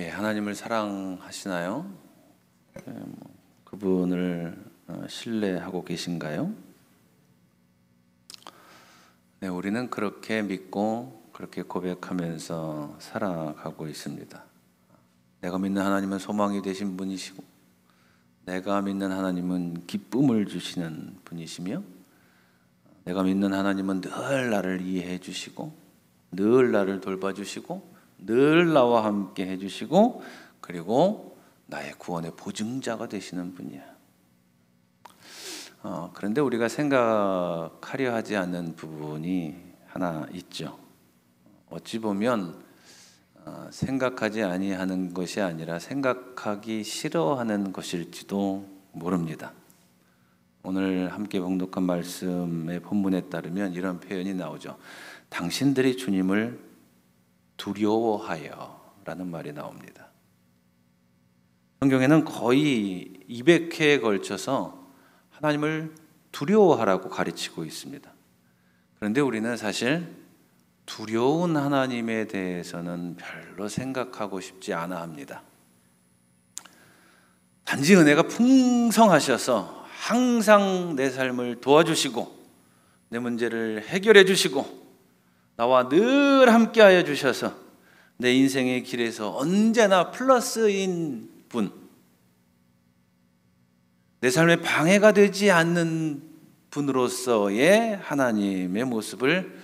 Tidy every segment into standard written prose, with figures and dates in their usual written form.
하나님을 사랑하시나요? 그분을 신뢰하고 계신가요? 우리는 그렇게 믿고 그렇게 고백하면서 살아가고 있습니다. 내가 믿는 하나님은 소망이 되신 분이시고, 내가 믿는 하나님은 기쁨을 주시는 분이시며, 내가 믿는 하나님은 늘 나를 이해해 주시고, 늘 나를 돌봐주시고, 늘 나와 함께 해주시고, 그리고 나의 구원의 보증자가 되시는 분이야. 그런데 우리가 생각하려 하지 않는 부분이 하나 있죠. 어찌 보면 생각하지 아니하는 것이 아니라 생각하기 싫어하는 것일지도 모릅니다. 오늘 함께 봉독한 말씀의 본문에 따르면 이런 표현이 나오죠. 당신들이 주님을 두려워하여 라는 말이 나옵니다. 성경에는 거의 200회에 걸쳐서 하나님을 두려워하라고 가르치고 있습니다. 그런데 우리는 사실 두려운 하나님에 대해서는 별로 생각하고 싶지 않아 합니다. 단지 은혜가 풍성하셔서 항상 내 삶을 도와주시고 내 문제를 해결해 주시고 나와 늘 함께하여 주셔서 내 인생의 길에서 언제나 플러스인 분, 내 삶에 방해가 되지 않는 분으로서의 하나님의 모습을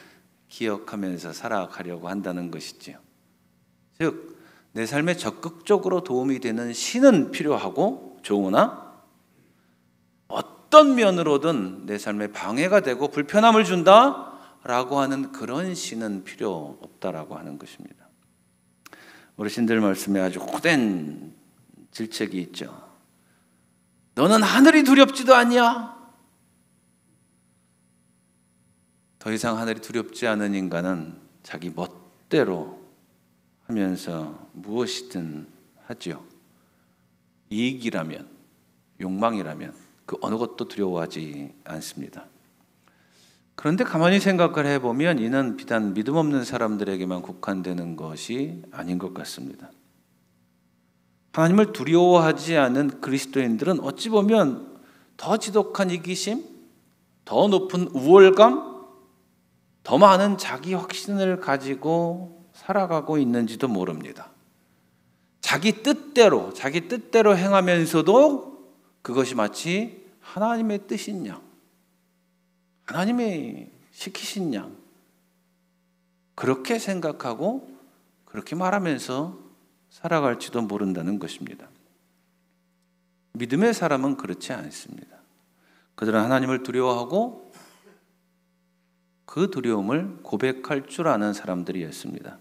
기억하면서 살아가려고 한다는 것이지요. 즉, 내 삶에 적극적으로 도움이 되는 신은 필요하고 좋으나 어떤 면으로든 내 삶에 방해가 되고 불편함을 준다라고 하는 그런 신은 필요 없다라고 하는 것입니다. 어르신들 말씀에 아주 호된 질책이 있죠. 너는 하늘이 두렵지도 않냐? 더 이상 하늘이 두렵지 않은 인간은 자기 멋대로 하면서 무엇이든 하죠. 이익이라면, 욕망이라면 그 어느 것도 두려워하지 않습니다. 그런데 가만히 생각을 해보면 이는 비단 믿음 없는 사람들에게만 국한되는 것이 아닌 것 같습니다. 하나님을 두려워하지 않는 그리스도인들은 어찌 보면 더 지독한 이기심, 더 높은 우월감, 더 많은 자기 확신을 가지고 살아가고 있는지도 모릅니다. 자기 뜻대로 행하면서도 그것이 마치 하나님의 뜻인 양, 하나님이 시키신 양, 그렇게 생각하고 그렇게 말하면서 살아갈지도 모른다는 것입니다. 믿음의 사람은 그렇지 않습니다. 그들은 하나님을 두려워하고 그 두려움을 고백할 줄 아는 사람들이었습니다.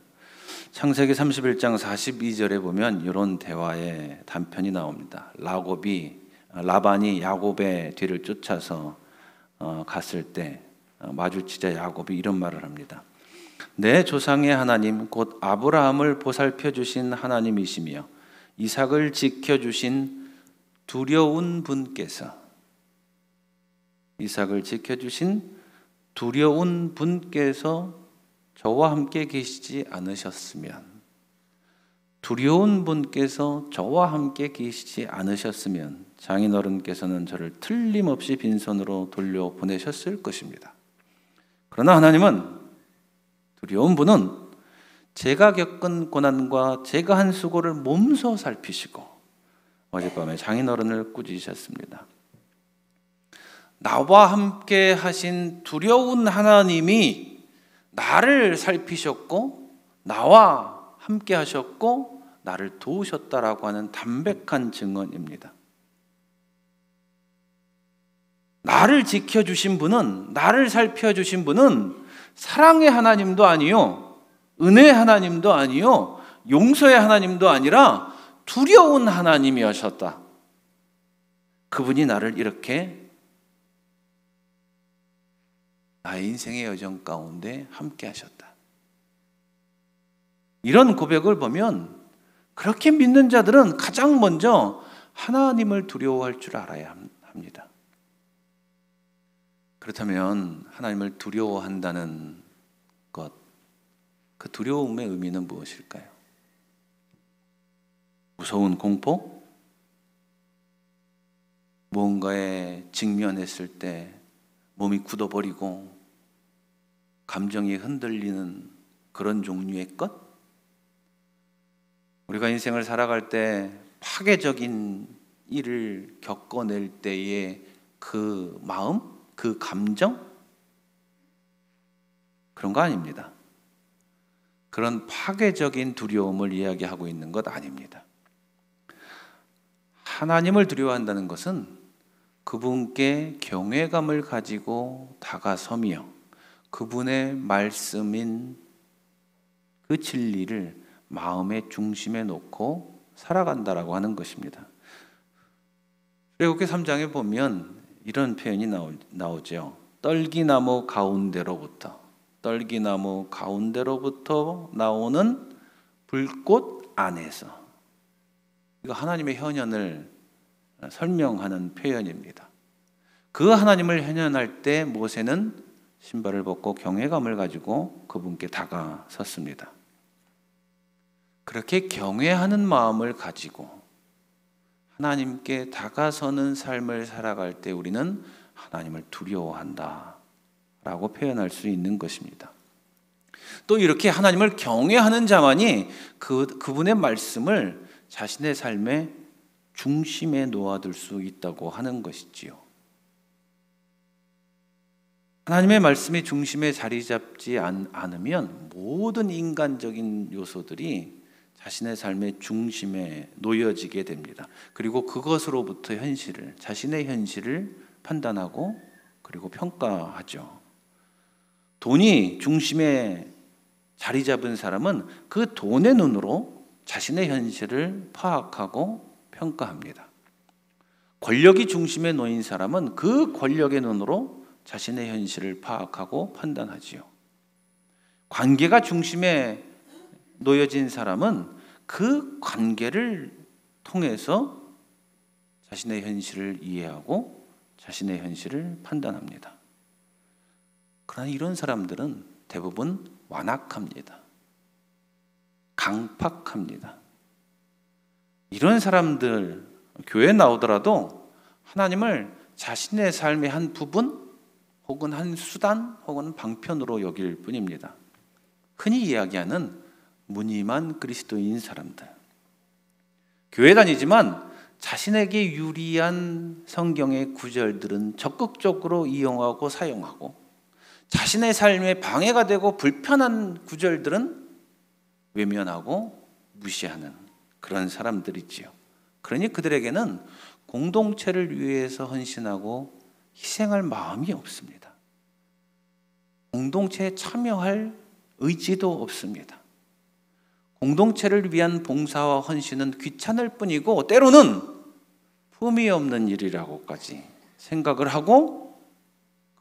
창세기 31장 42절에 보면 이런 대화의 단편이 나옵니다. 라반이 야곱의 뒤를 쫓아서 갔을 때 마주치자 야곱이 이런 말을 합니다. 내 조상의 하나님 곧 아브라함을 보살펴 주신 하나님이시며 이삭을 지켜주신 두려운 분께서 저와 함께 계시지 않으셨으면 장인어른께서는 저를 틀림없이 빈손으로 돌려보내셨을 것입니다. 그러나 하나님은 두려운 분은 제가 겪은 고난과 제가 한 수고를 몸소 살피시고 어젯밤에 장인어른을 꾸짖으셨습니다. 나와 함께 하신 두려운 하나님이 나를 살피셨고 나와 함께 하셨고 나를 도우셨다라고 하는 담백한 증언입니다. 나를 지켜주신 분은, 나를 살펴주신 분은 사랑의 하나님도 아니요, 은혜의 하나님도 아니요, 용서의 하나님도 아니라 두려운 하나님이셨다. 그분이 나를 이렇게 나의 인생의 여정 가운데 함께 하셨다. 이런 고백을 보면 그렇게 믿는 자들은 가장 먼저 하나님을 두려워할 줄 알아야 합니다. 그렇다면 하나님을 두려워한다는 것, 그 두려움의 의미는 무엇일까요? 무서운 공포? 무언가에 직면했을 때 몸이 굳어버리고 감정이 흔들리는 그런 종류의 것? 우리가 인생을 살아갈 때 파괴적인 일을 겪어낼 때의 그 마음, 그 감정? 그런 거 아닙니다. 그런 파괴적인 두려움을 이야기하고 있는 것 아닙니다. 하나님을 두려워한다는 것은 그분께 경외감을 가지고 다가서며 그분의 말씀인 그 진리를 마음의 중심에 놓고 살아간다라고 하는 것입니다. 출애굽기 3장에 보면 이런 표현이 나오죠. 떨기나무 가운데로부터 나오는 불꽃 안에서. 이거 하나님의 현현을 설명하는 표현입니다. 그 하나님을 현현할 때 모세는 신발을 벗고 경외감을 가지고 그분께 다가섰습니다. 그렇게 경외하는 마음을 가지고 하나님께 다가서는 삶을 살아갈 때 우리는 하나님을 두려워한다 라고 표현할 수 있는 것입니다. 또 이렇게 하나님을 경외하는 자만이 그분의 말씀을 자신의 삶의 중심에 놓아둘 수 있다고 하는 것이지요. 하나님의 말씀이 중심에 자리 잡지 않으면 모든 인간적인 요소들이 자신의 삶의 중심에 놓여지게 됩니다. 그리고 그것으로부터 자신의 현실을 판단하고 그리고 평가하죠. 돈이 중심에 자리 잡은 사람은 그 돈의 눈으로 자신의 현실을 파악하고 평가합니다. 권력이 중심에 놓인 사람은 그 권력의 눈으로 자신의 현실을 파악하고 판단하지요. 관계가 중심에 놓여진 사람은 그 관계를 통해서 자신의 현실을 이해하고 자신의 현실을 판단합니다. 그러나 이런 사람들은 대부분 완악합니다. 강팍합니다. 이런 사람들 교회에 나오더라도 하나님을 자신의 삶의 한 부분 혹은 한 수단 혹은 방편으로 여길 뿐입니다. 흔히 이야기하는 무늬만 그리스도인 사람들. 교회 다니지만 자신에게 유리한 성경의 구절들은 적극적으로 이용하고 사용하고 자신의 삶에 방해가 되고 불편한 구절들은 외면하고 무시하는 그런 사람들이지요. 그러니 그들에게는 공동체를 위해서 헌신하고 희생할 마음이 없습니다. 공동체에 참여할 의지도 없습니다. 공동체를 위한 봉사와 헌신은 귀찮을 뿐이고 때로는 품이 없는 일이라고까지 생각을 하고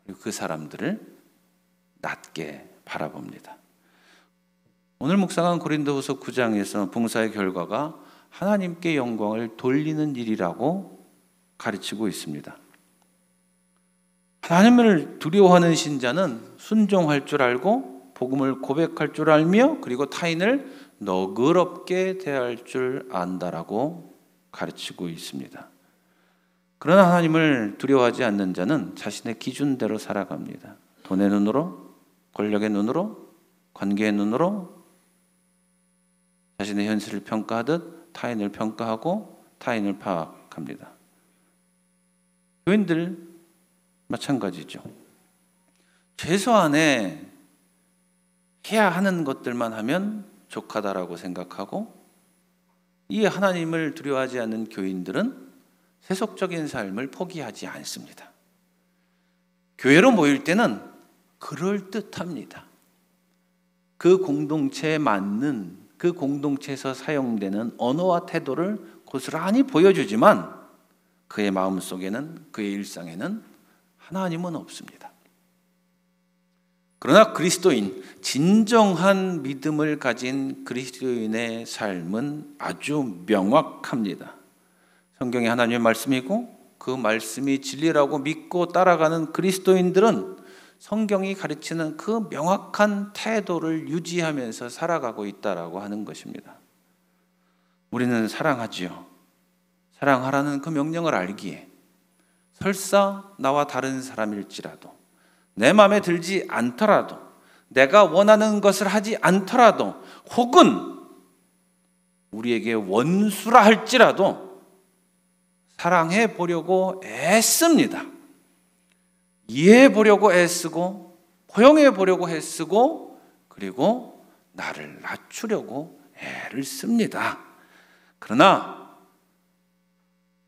그리고 그 사람들을 낮게 바라봅니다. 오늘 묵상한 고린도후서 9장에서 봉사의 결과가 하나님께 영광을 돌리는 일이라고 가르치고 있습니다. 하나님을 두려워하는 신자는 순종할 줄 알고 복음을 고백할 줄 알며 그리고 타인을 너그럽게 대할 줄 안다라고 가르치고 있습니다. 그러나 하나님을 두려워하지 않는 자는 자신의 기준대로 살아갑니다. 돈의 눈으로, 권력의 눈으로, 관계의 눈으로 자신의 현실을 평가하듯 타인을 평가하고 타인을 파악합니다. 교인들 마찬가지죠. 최소한의 해야 하는 것들만 하면 족하다라고 생각하고 이 하나님을 두려워하지 않는 교인들은 세속적인 삶을 포기하지 않습니다. 교회로 모일 때는 그럴듯합니다. 그 공동체에 맞는 그 공동체에서 사용되는 언어와 태도를 고스란히 보여주지만 그의 마음속에는 그의 일상에는 하나님은 없습니다. 그러나 그리스도인, 진정한 믿음을 가진 그리스도인의 삶은 아주 명확합니다. 성경이 하나님의 말씀이고 그 말씀이 진리라고 믿고 따라가는 그리스도인들은 성경이 가르치는 그 명확한 태도를 유지하면서 살아가고 있다라고 하는 것입니다. 우리는 사랑하지요. 사랑하라는 그 명령을 알기에 설사 나와 다른 사람일지라도, 내 마음에 들지 않더라도, 내가 원하는 것을 하지 않더라도, 혹은 우리에게 원수라 할지라도 사랑해 보려고 애씁니다. 이해해 보려고 애쓰고, 포용해 보려고 애쓰고, 그리고 나를 낮추려고 애를 씁니다. 그러나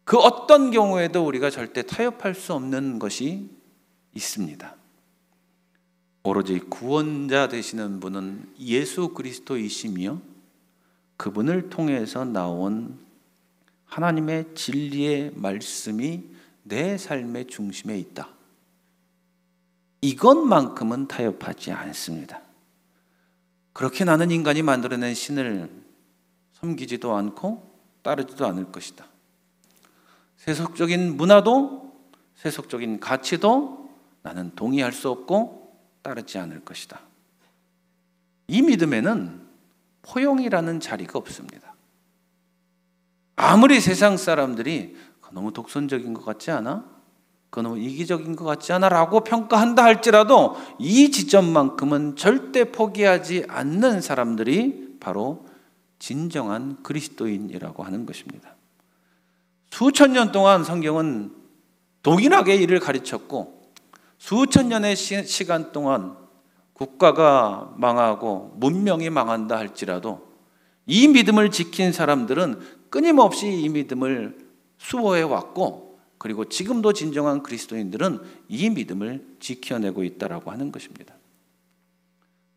그 어떤 경우에도 우리가 절대 타협할 수 없는 것이 있습니다. 오로지 구원자 되시는 분은 예수 그리스도이시며 그분을 통해서 나온 하나님의 진리의 말씀이 내 삶의 중심에 있다. 이것만큼은 타협하지 않습니다. 그렇게 나는 인간이 만들어낸 신을 섬기지도 않고 따르지도 않을 것이다. 세속적인 문화도, 세속적인 가치도 나는 동의할 수 없고 따르지 않을 것이다. 이 믿음에는 포용이라는 자리가 없습니다. 아무리 세상 사람들이 너무 독선적인 것 같지 않아? 그거 너무 이기적인 것 같지 않아? 라고 평가한다 할지라도 이 지점만큼은 절대 포기하지 않는 사람들이 바로 진정한 그리스도인이라고 하는 것입니다. 수천 년 동안 성경은 동일하게 이를 가르쳤고, 수천 년의 시간 동안 국가가 망하고 문명이 망한다 할지라도 이 믿음을 지킨 사람들은 끊임없이 이 믿음을 수호해 왔고, 그리고 지금도 진정한 그리스도인들은 이 믿음을 지켜내고 있다라고 하는 것입니다.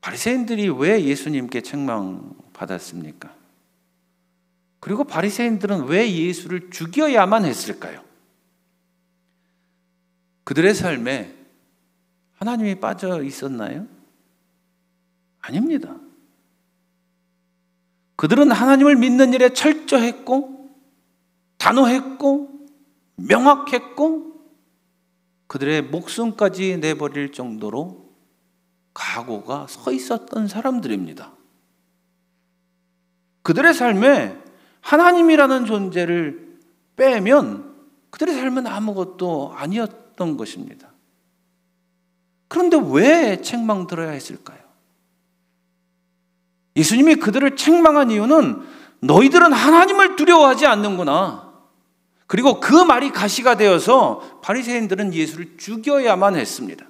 바리새인들이 왜 예수님께 책망받았습니까? 그리고 바리새인들은 왜 예수를 죽여야만 했을까요? 그들의 삶에 하나님이 빠져 있었나요? 아닙니다. 그들은 하나님을 믿는 일에 철저했고, 단호했고, 명확했고, 그들의 목숨까지 내버릴 정도로 각오가 서 있었던 사람들입니다. 그들의 삶에 하나님이라는 존재를 빼면 그들의 삶은 아무것도 아니었던 것입니다. 그런데 왜 책망 들어야 했을까요? 예수님이 그들을 책망한 이유는 너희들은 하나님을 두려워하지 않는구나. 그리고 그 말이 가시가 되어서 바리새인들은 예수를 죽여야만 했습니다.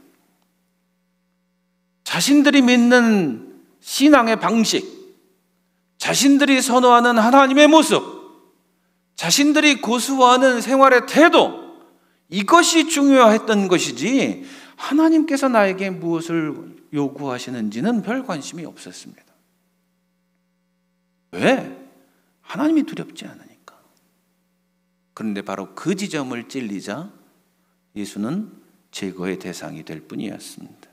자신들이 믿는 신앙의 방식, 자신들이 선호하는 하나님의 모습, 자신들이 고수하는 생활의 태도, 이것이 중요했던 것이지 하나님께서 나에게 무엇을 요구하시는지는 별 관심이 없었습니다. 왜? 하나님이 두렵지 않으니까. 그런데 바로 그 지점을 찔리자 예수는 제거의 대상이 될 뿐이었습니다.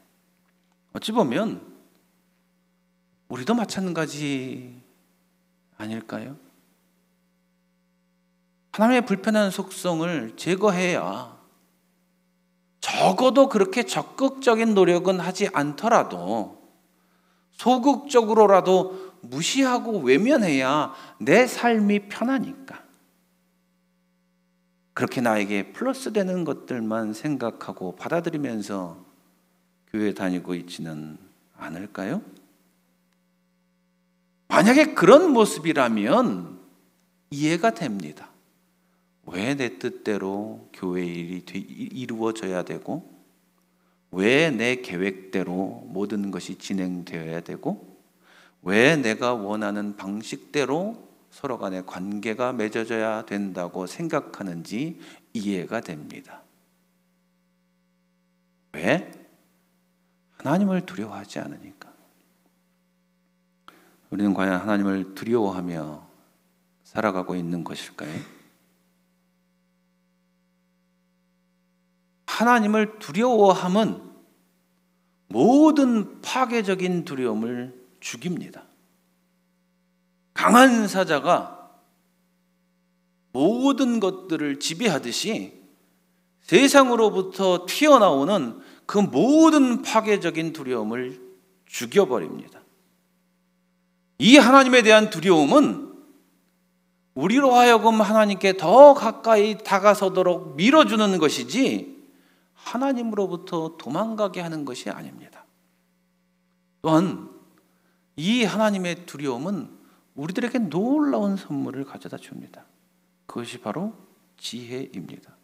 어찌 보면 우리도 마찬가지 아닐까요? 하나님의 불편한 속성을 제거해야, 적어도 그렇게 적극적인 노력은 하지 않더라도 소극적으로라도 무시하고 외면해야 내 삶이 편하니까. 그렇게 나에게 플러스 되는 것들만 생각하고 받아들이면서 교회 다니고 있지는 않을까요? 만약에 그런 모습이라면 이해가 됩니다. 왜 내 뜻대로 교회 일이 이루어져야 되고, 왜 내 계획대로 모든 것이 진행되어야 되고, 왜 내가 원하는 방식대로 서로 간의 관계가 맺어져야 된다고 생각하는지 이해가 됩니다. 왜? 하나님을 두려워하지 않으니까. 우리는 과연 하나님을 두려워하며 살아가고 있는 것일까요? 하나님을 두려워함은 모든 파괴적인 두려움을 죽입니다. 강한 사자가 모든 것들을 지배하듯이 세상으로부터 튀어나오는 그 모든 파괴적인 두려움을 죽여버립니다. 이 하나님에 대한 두려움은 우리로 하여금 하나님께 더 가까이 다가서도록 밀어주는 것이지 하나님으로부터 도망가게 하는 것이 아닙니다. 또한 이 하나님의 두려움은 우리들에게 놀라운 선물을 가져다 줍니다. 그것이 바로 지혜입니다.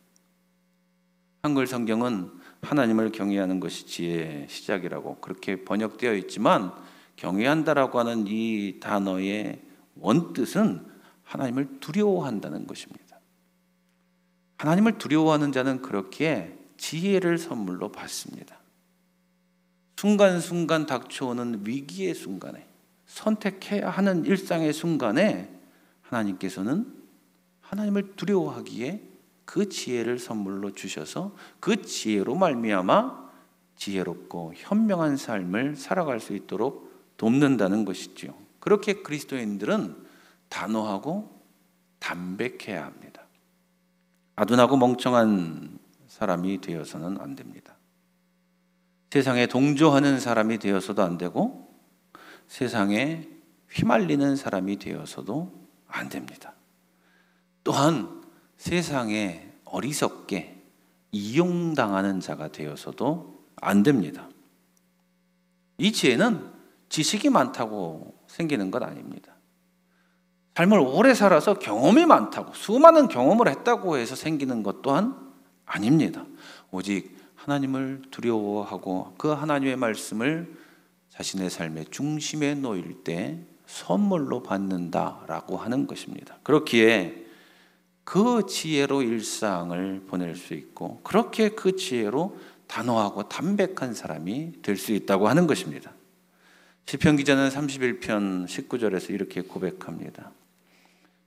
한글 성경은 하나님을 경외하는 것이 지혜의 시작이라고 그렇게 번역되어 있지만, 경외한다라고 하는 이 단어의 원뜻은 하나님을 두려워한다는 것입니다. 하나님을 두려워하는 자는 그렇게 지혜를 선물로 받습니다. 순간순간 닥쳐오는 위기의 순간에, 선택해야 하는 일상의 순간에 하나님께서는 하나님을 두려워하기에 그 지혜를 선물로 주셔서 그 지혜로 말미암아 지혜롭고 현명한 삶을 살아갈 수 있도록 돕는다는 것이죠. 그렇게 그리스도인들은 단호하고 담백해야 합니다. 아둔하고 멍청한 사람이 되어서는 안 됩니다. 세상에 동조하는 사람이 되어서도 안 되고 세상에 휘말리는 사람이 되어서도 안 됩니다. 또한 세상에 어리석게 이용당하는 자가 되어서도 안 됩니다. 이 지혜는 지식이 많다고 생기는 것 아닙니다. 삶을 오래 살아서 경험이 많다고, 수많은 경험을 했다고 해서 생기는 것 또한 아닙니다. 오직 하나님을 두려워하고 그 하나님의 말씀을 자신의 삶의 중심에 놓일 때 선물로 받는다라고 하는 것입니다. 그렇기에 그 지혜로 일상을 보낼 수 있고, 그렇게 그 지혜로 단호하고 담백한 사람이 될 수 있다고 하는 것입니다. 시편 기자는 31편 19절에서 이렇게 고백합니다.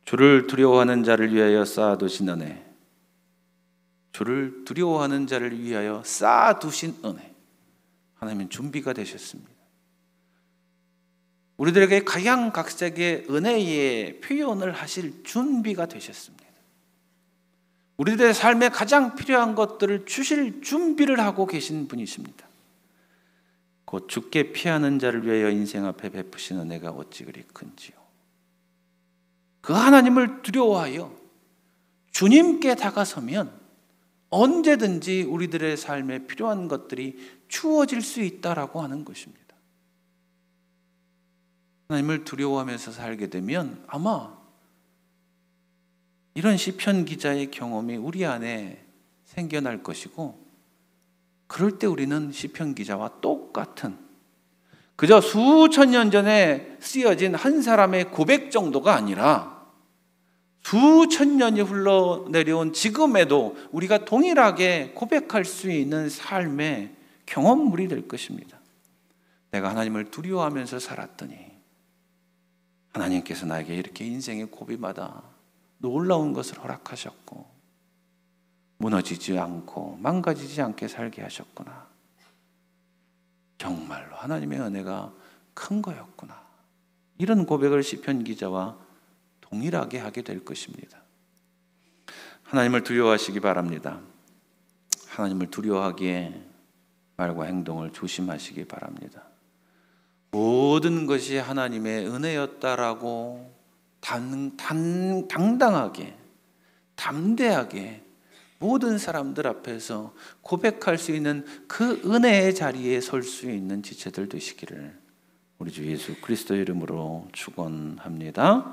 주를 두려워하는 자를 위하여 쌓아두신 은혜, 주를 두려워하는 자를 위하여 쌓아두신 은혜, 하나님은 준비가 되셨습니다. 우리들에게 각양각색의 은혜의 표현을 하실 준비가 되셨습니다. 우리들의 삶에 가장 필요한 것들을 주실 준비를 하고 계신 분이십니다. 곧 죽게 피하는 자를 위하여 인생 앞에 베푸신 은혜가 어찌 그리 큰지요. 그 하나님을 두려워하여 주님께 다가서면 언제든지 우리들의 삶에 필요한 것들이 주어질 수 있다라고 하는 것입니다. 하나님을 두려워하면서 살게 되면 아마 이런 시편 기자의 경험이 우리 안에 생겨날 것이고, 그럴 때 우리는 시편 기자와 똑같은, 그저 수천 년 전에 쓰여진 한 사람의 고백 정도가 아니라 수천 년이 흘러내려온 지금에도 우리가 동일하게 고백할 수 있는 삶의 경험물이 될 것입니다. 내가 하나님을 두려워하면서 살았더니 하나님께서 나에게 이렇게 인생의 고비마다 놀라운 것을 허락하셨고 무너지지 않고 망가지지 않게 살게 하셨구나. 정말로 하나님의 은혜가 큰 거였구나. 이런 고백을 시편 기자와 동일하게 하게 될 것입니다. 하나님을 두려워하시기 바랍니다. 하나님을 두려워하기에 말과 행동을 조심하시기 바랍니다. 모든 것이 하나님의 은혜였다라고 당당하게, 담대하게 모든 사람들 앞에서 고백할 수 있는 그 은혜의 자리에 설 수 있는 지체들 되시기를 우리 주 예수 그리스도의 이름으로 축원합니다.